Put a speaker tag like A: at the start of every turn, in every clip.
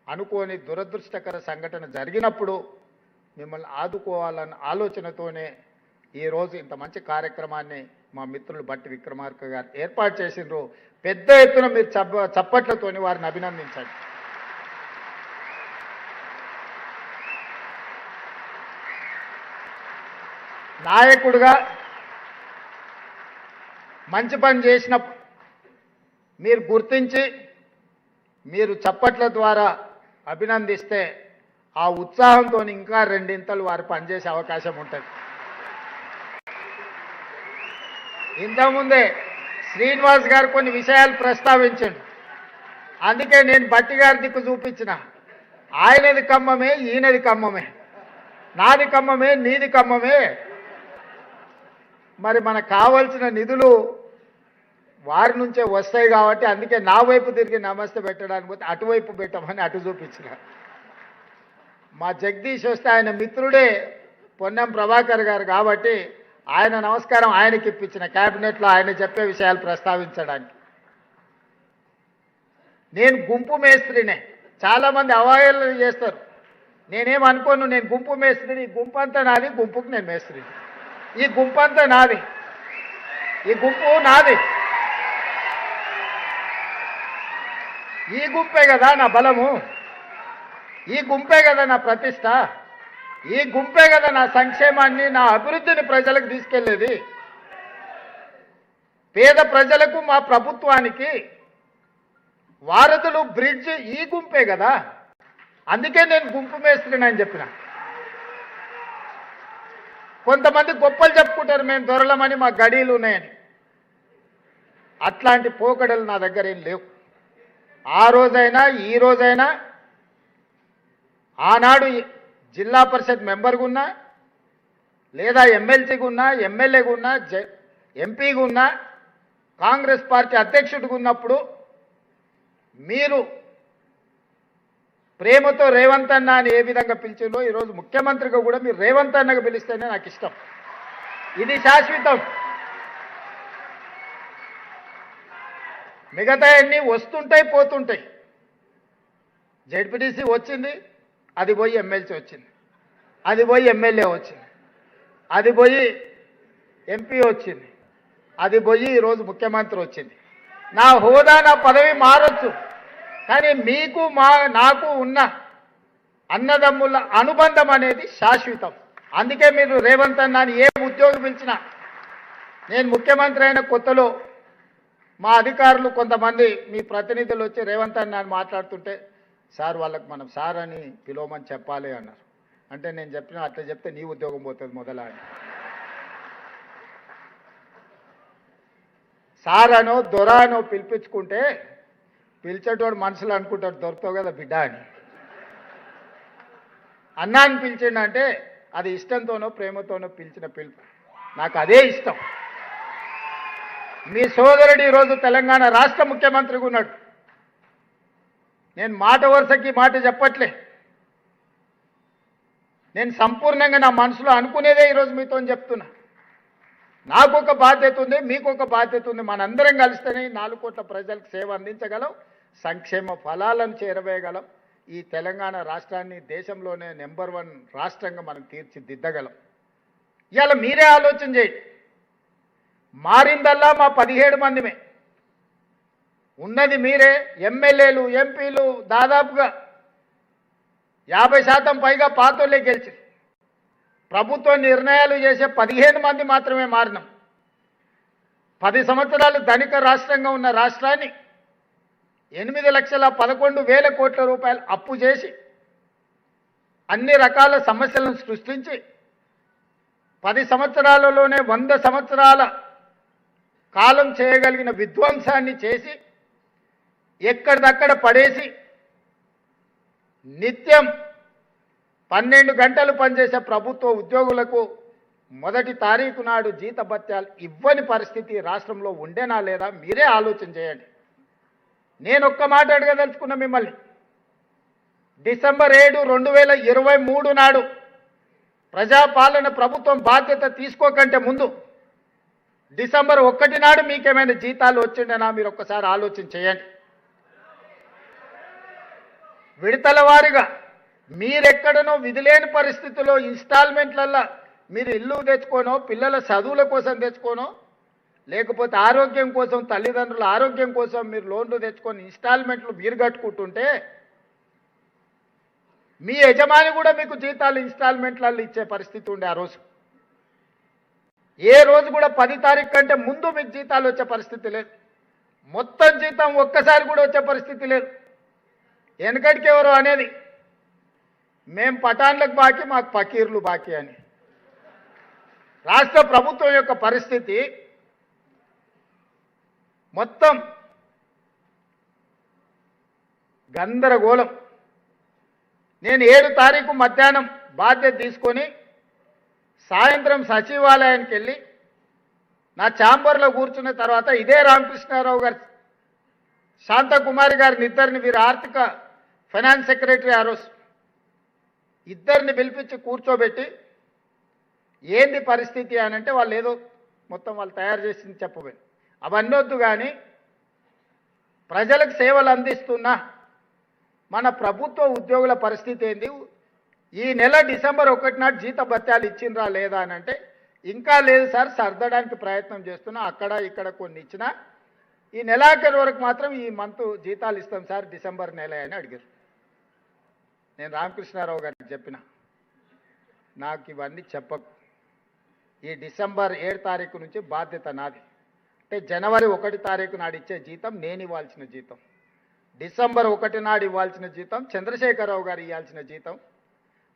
A: అనుకోని దురదృష్టకర సంఘటన జరిగినప్పుడు మిమ్మల్ని ఆదుకోవాలన్న ఆలోచనతోనే ఈరోజు ఇంత మంచి కార్యక్రమాన్ని మా మిత్రులు బట్టి విక్రమార్క గారు ఏర్పాటు చేసిండ్రు. పెద్ద ఎత్తున మీరు చప్పట్లతోని వారిని అభినందించండి. నాయకుడిగా మంచి పని చేసిన మీరు గుర్తించి మీరు చప్పట్ల ద్వారా అభినందిస్తే ఆ ఉత్సాహంతో ఇంకా రెండింతలు వారు పనిచేసే అవకాశం ఉంటుంది. ఇంతకుముందే శ్రీనివాస్ గారు కొన్ని విషయాలు ప్రస్తావించండి. అందుకే నేను బట్టి గారి దిక్కు చూపించిన. ఆయనది ఖమ్మమే, ఈయనది ఖమ్మమే, నాది ఖమ్మమే, నీది ఖమ్మమే. మరి మనకు కావాల్సిన నిధులు వారి నుంచే వస్తాయి కాబట్టి అందుకే నా వైపు తిరిగి నమస్తే పెట్టడానికి పోతే అటువైపు పెట్టమని అటు చూపించిన. మా జగదీష్ వస్తే ఆయన మిత్రుడే పొన్నం ప్రభాకర్ గారు కాబట్టి ఆయన నమస్కారం ఆయనకి ఇప్పించిన క్యాబినెట్లో ఆయన చెప్పే విషయాలు ప్రస్తావించడానికి. నేను గుంపు మేస్త్రినే. చాలామంది అవహేళన చేస్తారు. నేనేమనుకోను, నేను గుంపు మేస్త్రిని. ఈ గుంపు అంతా నాది, గుంపుకు నేను మేస్త్రిని. ఈ గుంపు అంతా నాది, ఈ గుంపు నాది. ఈ గుంపే కదా నా బలము, ఈ గుంపే కదా నా ప్రతిష్ట, ఈ గుంపే కదా నా సంక్షేమాన్ని, నా అభివృద్ధిని ప్రజలకు తీసుకెళ్లేది. పేద ప్రజలకు మా ప్రభుత్వానికి వారధులు బ్రిడ్జ్ ఈ గుంపే కదా. అందుకే నేను గుంపు మేస్త్రిని అని చెప్పిన. కొంతమంది గొప్పలు చెప్పుకుంటారు, మేము దొరలమని, మా గడీలు ఉన్నాయని. అట్లాంటి పోకడలు నా దగ్గర ఏం లేవు. ఆ రోజైనా ఈ రోజైనా, ఆనాడు జిల్లా పరిషత్ మెంబర్గా ఉన్నా, లేదా ఎమ్మెల్సీగా ఉన్నా, ఎమ్మెల్యేగా ఉన్నా, ఎంపీగా ఉన్నా, కాంగ్రెస్ పార్టీ అధ్యక్షుడిగా ఉన్నప్పుడు మీరు ప్రేమతో రేవంత్ అన్న అని ఏ విధంగా పిలిచిందో ఈరోజు ముఖ్యమంత్రిగా కూడా మీరు రేవంత్ అన్నగా పిలిస్తేనే నాకు ఇష్టం. ఇది శాశ్వతం. మిగతా అన్నీ వస్తుంటాయి, పోతుంటాయి. జెడ్పీటీసీ వచ్చింది, అది పోయి ఎమ్మెల్సీ వచ్చింది, అది పోయి ఎమ్మెల్యే వచ్చింది, అది పోయి ఎంపీ వచ్చింది, అది పోయి ఈరోజు ముఖ్యమంత్రి వచ్చింది. నా హోదా, నా పదవి మారొచ్చు, కానీ మీకు నాకు ఉన్న అన్నదమ్ముల అనుబంధం అనేది శాశ్వతం. అందుకే మీరు రేవంత్ అన్న అని ఏ ఉద్యోగం పిలిచినా, నేను ముఖ్యమంత్రి అయిన కొత్తలో మా అధికారులు కొంతమంది మీ ప్రతినిధులు వచ్చి రేవంత్ అన్న అని మాట్లాడుతుంటే, సార్ వాళ్ళకి మనం సార్ అని పిలవమని చెప్పాలి అన్నారు. అంటే నేను చెప్పిన అట్లా చెప్తే నీ ఉద్యోగం పోతుంది మొదలా అని. సార్ అనో దొర అనో పిలిపించుకుంటే పిలిచేటోడు మనసులో అనుకుంటాడు దొరుకుతావు కదా బిడ్డ అని. అన్నాన్ని పిలిచిండంటే అది ఇష్టంతోనో ప్రేమతోనో పిలిచిన పిలుపు. నాకు అదే ఇష్టం. మీ సోదరుడు ఈరోజు తెలంగాణ రాష్ట్ర ముఖ్యమంత్రిగా ఉన్నాడు. నేను మాట వరుసకి మాట చెప్పట్లే. నేను సంపూర్ణంగా నా మనసులో అనుకునేదే ఈరోజు మీతో చెప్తున్నా. నాకు ఒక బాధ్యత ఉంది, మీకు ఒక బాధ్యత ఉంది. మనందరం కలిస్తేనే 4 కోట్ల ప్రజలకు సేవ అందించగలం, సంక్షేమ ఫలాలను చేరవేయగలం. ఈ తెలంగాణ రాష్ట్రాన్ని దేశంలోనే నెంబర్ 1 రాష్ట్రంగా మనం తీర్చిదిద్దగలం. ఇవాళ మీరే ఆలోచన చేయండి. మారిందల్లా మా 17 మందిమే. ఉన్నది మీరే. ఎమ్మెల్యేలు, ఎంపీలు దాదాపుగా 50% పైగా పాతోళ్ళే గెలిచి ప్రభుత్వ నిర్ణయాలు చేసే 15 మంది మాత్రమే మారినాం. 10 సంవత్సరాలు ధనిక రాష్ట్రంగా ఉన్న రాష్ట్రాన్ని 8,11,000 కోట్ల రూపాయలు అప్పు చేసి అన్ని రకాల సమస్యలను సృష్టించి 10 సంవత్సరాలలోనే 100 సంవత్సరాల కాలం చేయగలిగిన విధ్వంసాన్ని చేసి ఎక్కడిదక్కడ పడేసి నిత్యం 12 గంటలు పనిచేసే ప్రభుత్వ ఉద్యోగులకు మొదటి తారీఖు నాడు జీతభత్యాలు ఇవ్వని పరిస్థితి రాష్ట్రంలో ఉండేనా లేదా మీరే ఆలోచన చేయండి. నేను ఒక్క మాట అడగదలుచుకున్నా మిమ్మల్ని. డిసెంబర్ 7, 2023 నాడు ప్రజాపాలన ప్రభుత్వం బాధ్యత తీసుకోకంటే ముందు డిసెంబర్ 1 నాడు మీకేమైనా జీతాలు వచ్చిండేనా మీరు ఒక్కసారి ఆలోచన చేయండి. విడతల వారీగా మీరెక్కడనో విధిలేని పరిస్థితుల్లో ఇన్స్టాల్మెంట్లల్లో మీరు ఇల్లు తెచ్చుకోనో పిల్లల చదువుల కోసం తెచ్చుకోనో లేకపోతే ఆరోగ్యం కోసం తల్లిదండ్రుల ఆరోగ్యం కోసం మీరు లోన్లు తెచ్చుకొని ఇన్స్టాల్మెంట్లు మీరు కట్టుకుంటుంటే మీ యజమాని కూడా మీకు జీతాలు ఇన్స్టాల్మెంట్లలో ఇచ్చే పరిస్థితి ఉండే ఆ రోజు. ఏ రోజు కూడా 10 తారీఖు కంటే ముందు మీకు జీతాలు వచ్చే పరిస్థితి లేదు. మొత్తం జీతం ఒక్కసారి కూడా వచ్చే పరిస్థితి లేదు. వెనకటికి ఎవరు అనేది మేం పఠాన్లకు బాకీ మాకు పకీర్లు బాకీ అని. రాష్ట్ర ప్రభుత్వం యొక్క పరిస్థితి మొత్తం గందరగోళం. నేను 7 తారీఖు మధ్యాహ్నం బాధ్యత తీసుకొని సాయంత్రం సచివాలయానికి వెళ్ళి నా ఛాంబర్లో కూర్చున్న తర్వాత ఇదే రామకృష్ణారావు గారు శాంతకుమారి గారిని ఇద్దరిని వీరు ఆర్థిక ఫైనాన్స్ సెక్రటరీ ఆ రోజు ఇద్దరిని పిలిపించి కూర్చోబెట్టి ఏంది పరిస్థితి అని అంటే వాళ్ళు ఏదో మొత్తం వాళ్ళు తయారు చేసింది చెప్పబోయి అవన్నీ వద్దు కానీ ప్రజలకు సేవలు అందిస్తున్న మన ప్రభుత్వ ఉద్యోగుల పరిస్థితి ఏంది, ఈ నెల డిసెంబర్ 1 నాడు జీత భత్యాలు ఇచ్చిండ్రా లేదా అని అంటే ఇంకా లేదు సార్, సర్దడానికి ప్రయత్నం చేస్తున్నా, అక్కడ ఇక్కడ కొన్ని ఇచ్చినా ఈ నెలాఖరు వరకు మాత్రం ఈ మంత్ జీతాలు ఇస్తాం సార్ డిసెంబర్ నెల అని అడిగారు. నేను రామకృష్ణారావు గారికి చెప్పిన నాకు ఇవన్నీ చెప్పకు, ఈ డిసెంబర్ 7 తారీఖు నుంచి బాధ్యత నాది. అంటే జనవరి 1 తారీఖు నాడు ఇచ్చే జీతం నేను ఇవ్వాల్సిన జీతం, డిసెంబర్ 1 నాడు ఇవ్వాల్సిన జీతం చంద్రశేఖరరావు గారు ఇవ్వాల్సిన జీతం.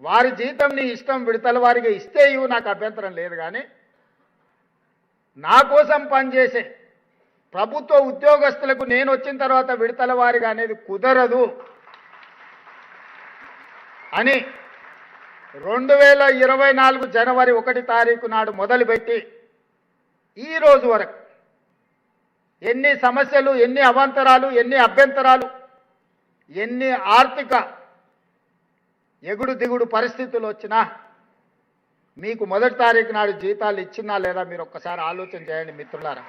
A: వారి జీతం నీ ఇష్టం విడతల వారిగా ఇస్తే ఇవ్వు, నాకు అభ్యంతరం లేదు. కానీ నా కోసం పనిచేసే ప్రభుత్వ ఉద్యోగస్తులకు నేను వచ్చిన తర్వాత విడతల వారిగా అనేది కుదరదు అని 2024 జనవరి 1 తారీఖు నాడు మొదలుపెట్టి ఈ రోజు వరకు ఎన్ని సమస్యలు, ఎన్ని అవాంతరాలు, ఎన్ని అభ్యంతరాలు, ఎన్ని ఆర్థిక ఎగుడు దిగుడు పరిస్థితులు వచ్చినా మీకు 1 తారీఖు నాడు జీతాలు ఇచ్చినా లేదా మీరు ఒక్కసారి ఆలోచన చేయండి మిత్రులారా.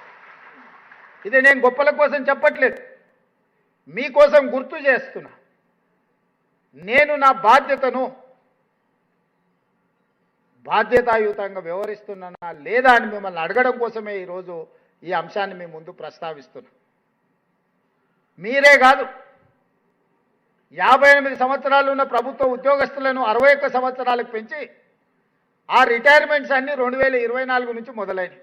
A: ఇది నేను గొప్పల కోసం చెప్పట్లేదు, మీకోసం గుర్తు చేస్తున్నా. నేను నా బాధ్యతను బాధ్యతాయుతంగా వ్యవహరిస్తున్నానా లేదా అని మిమ్మల్ని అడగడం కోసమే ఈరోజు ఈ అంశాన్ని మీ ముందు ప్రస్తావిస్తున్నా. మీరే కాదు, 58 సంవత్సరాలు ఉన్న ప్రభుత్వ ఉద్యోగస్తులను 61 సంవత్సరాలకు పెంచి ఆ రిటైర్మెంట్స్ అన్నీ 2024 నుంచి మొదలైనవి.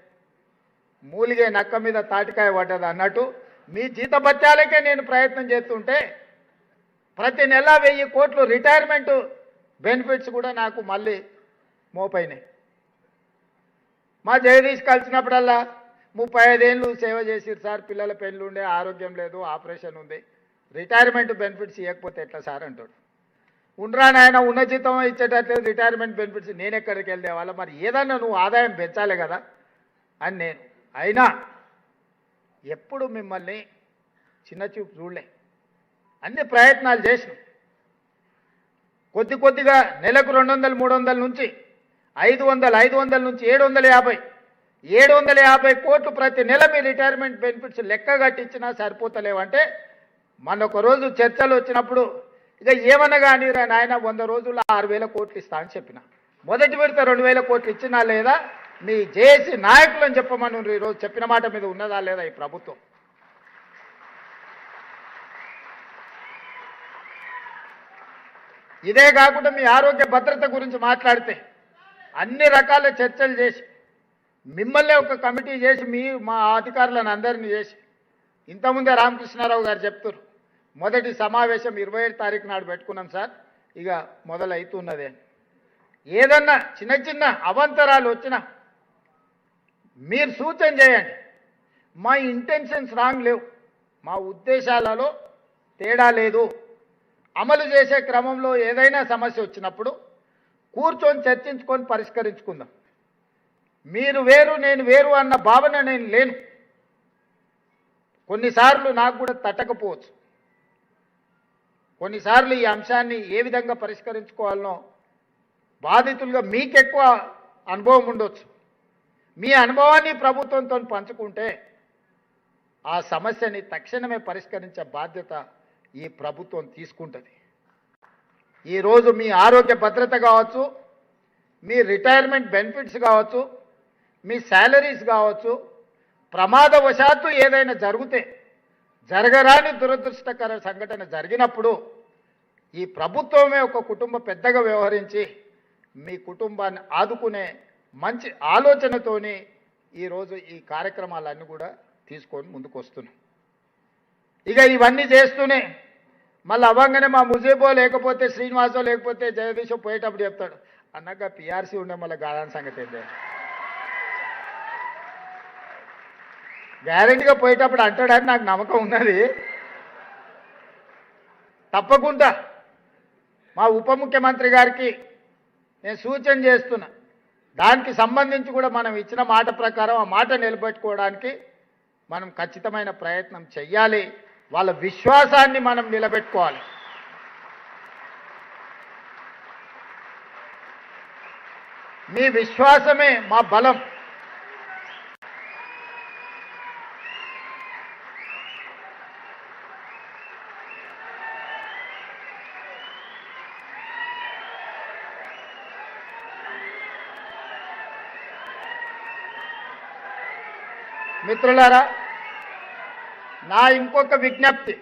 A: మూలిగే నక్క మీద తాటికాయ పడ్డది అన్నట్టు మీ జీతభత్యాలకే నేను ప్రయత్నం చేస్తుంటే ప్రతి నెల 1000 కోట్లు రిటైర్మెంట్ బెనిఫిట్స్ కూడా నాకు మళ్ళీ మోపైనాయి. మా జగదీష్ కలిసినప్పుడల్లా 35 ఏళ్ళు సేవ చేసిరు సార్, పిల్లల పెళ్ళి ఉండే, ఆరోగ్యం లేదు, ఆపరేషన్ ఉంది, రిటైర్మెంట్ బెనిఫిట్స్ ఇవ్వకపోతే ఎట్లా సార్ అంటాడు. ఉండరా నాయన, ఉన్న జీతం ఇచ్చేటట్లేదు, రిటైర్మెంట్ బెనిఫిట్స్ నేను ఎక్కడికి వెళ్తే వాళ్ళ, మరి ఏదన్నా నువ్వు ఆదాయం పెంచాలి కదా అని నేను. అయినా ఎప్పుడు మిమ్మల్ని చిన్న చూపు చూడలే, అన్ని ప్రయత్నాలు చేసిన. కొద్దిగా నెలకు 200, 300 నుంచి 500 నుంచి 750 కోట్లు ప్రతి నెల మీ రిటైర్మెంట్ బెనిఫిట్స్ లెక్క కట్టించినా సరిపోతలేవంటే మన ఒక రోజు చర్చలు వచ్చినప్పుడు ఇక ఏమన్నా కానీ నాయన 100 రోజుల్లో 6000 కోట్లు ఇస్తా అని చెప్పిన. మొదటి విడత 2000 కోట్లు ఇచ్చినా లేదా మీ జేఏసీ నాయకులను చెప్పమని ఈరోజు చెప్పిన మాట మీద ఉన్నదా లేదా ఈ ప్రభుత్వం? ఇదే కాకుండా మీ ఆరోగ్య భద్రత గురించి మాట్లాడితే అన్ని రకాల చర్చలు చేసి మిమ్మల్ని ఒక కమిటీ చేసి మా అధికారులను అందరినీ చేసి ఇంతకుముందే రామకృష్ణారావు గారు చెప్తారు మొదటి సమావేశం 27 తారీఖు నాడు పెట్టుకున్నాం సార్, ఇక మొదలవుతున్నదే. ఏదన్నా చిన్న అవాంతరాలు వచ్చినా మీరు సూచన చేయండి. మా ఇంటెన్షన్స్ రాంగ్ లేవు, మా ఉద్దేశాలలో తేడా లేదు. అమలు చేసే క్రమంలో ఏదైనా సమస్య వచ్చినప్పుడు కూర్చొని చర్చించుకొని పరిష్కరించుకుందాం. మీరు వేరు నేను వేరు అన్న భావన నేను లేను. కొన్నిసార్లు నాకు కూడా తట్టకపోవచ్చు, కొన్నిసార్లు ఈ అంశాన్ని ఏ విధంగా పరిష్కరించుకోవాలనో బాధితులుగా మీకెక్కువ అనుభవం ఉండొచ్చు. మీ అనుభవాన్ని ప్రభుత్వంతో పంచుకుంటే ఆ సమస్యని తక్షణమే పరిష్కరించే బాధ్యత ఈ ప్రభుత్వం తీసుకుంటుంది. ఈరోజు మీ ఆరోగ్య భద్రత కావచ్చు, మీ రిటైర్మెంట్ బెనిఫిట్స్ కావచ్చు, మీ శాలరీస్ కావచ్చు, ప్రమాదవశాత్తు ఏదైనా జరిగితే, జరగరాని దురదృష్టకర సంఘటన జరిగినప్పుడు ఈ ప్రభుత్వమే ఒక కుటుంబ పెద్దగా వ్యవహరించి మీ కుటుంబాన్ని ఆదుకునే మంచి ఆలోచనతోని ఈరోజు ఈ కార్యక్రమాలన్నీ కూడా తీసుకొని ముందుకు వస్తున్నాం. ఇక ఇవన్నీ చేస్తూనే మళ్ళీ అవ్వంగానే మా ముజీబో లేకపోతే శ్రీనివాసో లేకపోతే జగదీశో పోయేటప్పుడు చెప్తాడు, అన్నగా పిఆర్సీ ఉండే మళ్ళీ గాదాని సంగతి ఏంటి, గ్యారెంటీగా పోయేటప్పుడు అంటాడని నాకు నమ్మకం ఉన్నది. తప్పకుండా మా ఉప ముఖ్యమంత్రి గారికి నేను సూచన చేస్తున్నా, దానికి సంబంధించి కూడా మనం ఇచ్చిన మాట ప్రకారం ఆ మాట నిలబెట్టుకోవడానికి మనం ఖచ్చితమైన ప్రయత్నం చెయ్యాలి. వాళ్ళ విశ్వాసాన్ని మనం నిలబెట్టుకోవాలి. మీ విశ్వాసమే మా బలం. మిత్రులారా, నా ఇంకొక విజ్ఞప్తి,